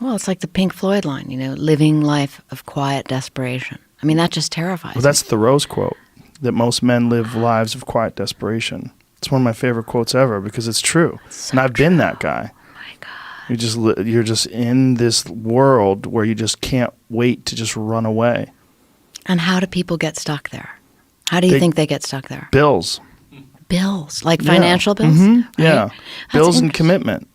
Well, it's like the Pink Floyd line, living life of quiet desperation. I mean, that just terrifies Well, that's Thoreau's quote, that most men live lives of quiet desperation. It's one of my favorite quotes ever because it's true. And I've been that guy. Oh my God. You're just in this world where you just can't wait to just run away. And how do people get stuck there? How do you think they get stuck there? Bills. Bills, like financial bills? Mm-hmm. Right? Yeah. That's Bills and commitment.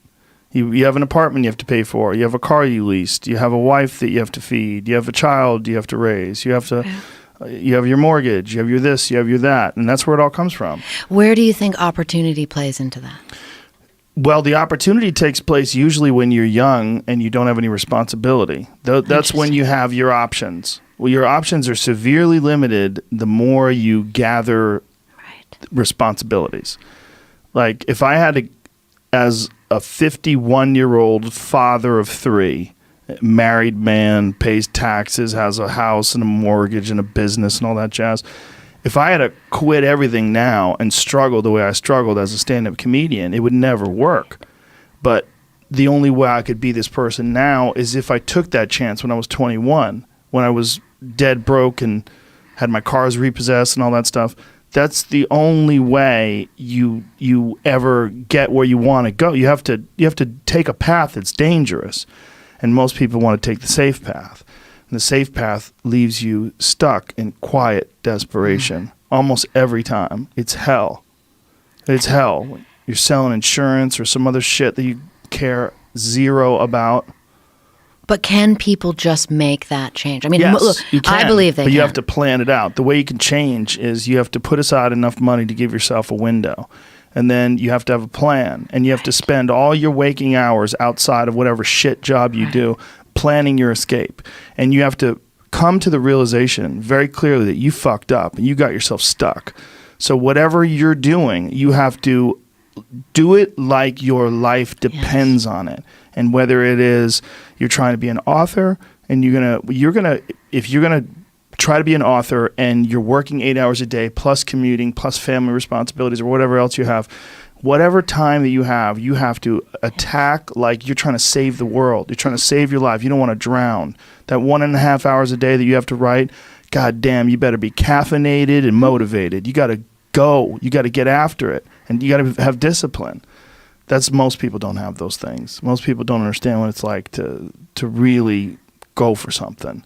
You have an apartment you have to pay for. You have a car you leased. You have a wife that you have to feed. You have a child you have to raise. You have to. You have your mortgage. You have your this. You have your that. And that's where it all comes from. Where do you think opportunity plays into that? Well, the opportunity takes place usually when you're young and you don't have any responsibility. That's when you have your options. Well, your options are severely limited the more you gather responsibilities. Like if I had to, as a 51-year-old father of 3, married man, pays taxes, has a house and a mortgage and a business and all that jazz. If I had to quit everything now and struggle the way I struggled as a stand-up comedian, it would never work. But the only way I could be this person now is if I took that chance when I was 21, when I was dead broke and had my cars repossessed and all that stuff. That's the only way you ever get where you want to go. You have to take a path that's dangerous. And most people want to take the safe path. And the safe path leaves you stuck in quiet desperation almost every time. It's hell. It's hell. You're selling insurance or some other shit that you care zero about. But can people just make that change? I mean, yes, look, you can, I believe they but can. you have to plan it out. The way you can change is you have to put aside enough money to give yourself a window. And then you have to have a plan. And you have to spend all your waking hours outside of whatever shit job you do planning your escape. And you have to come to the realization very clearly that you fucked up and you got yourself stuck. So whatever you're doing, you have to do it like your life depends on it. And whether it is you're trying to be an author and if you're gonna try to be an author and you're working 8 hours a day plus commuting plus family responsibilities or whatever else you have, whatever time that you have to attack like you're trying to save the world. You're trying to save your life. You don't want to drown. That 1.5 hours a day that you have to write, God damn, you better be caffeinated and motivated. You got to go. You got to get after it. And you got to have discipline. Most people don't have those things. Most people don't understand what it's like to really go for something.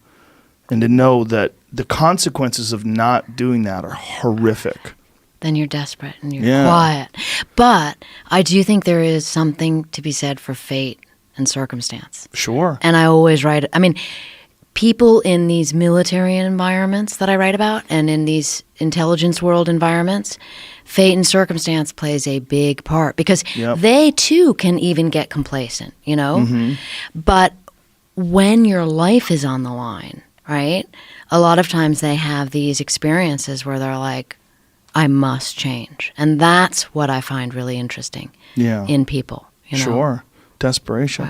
And to know that the consequences of not doing that are horrific. Then you're desperate and you're quiet. But I do think there is something to be said for fate and circumstance. Sure. And I always write, people in these military environments that I write about and in these intelligence world environments, fate and circumstance plays a big part because they too can even get complacent, Mm-hmm. But when your life is on the line, right, a lot of times they have these experiences where they're like, I must change. And that's what I find really interesting in people. Sure. Desperation.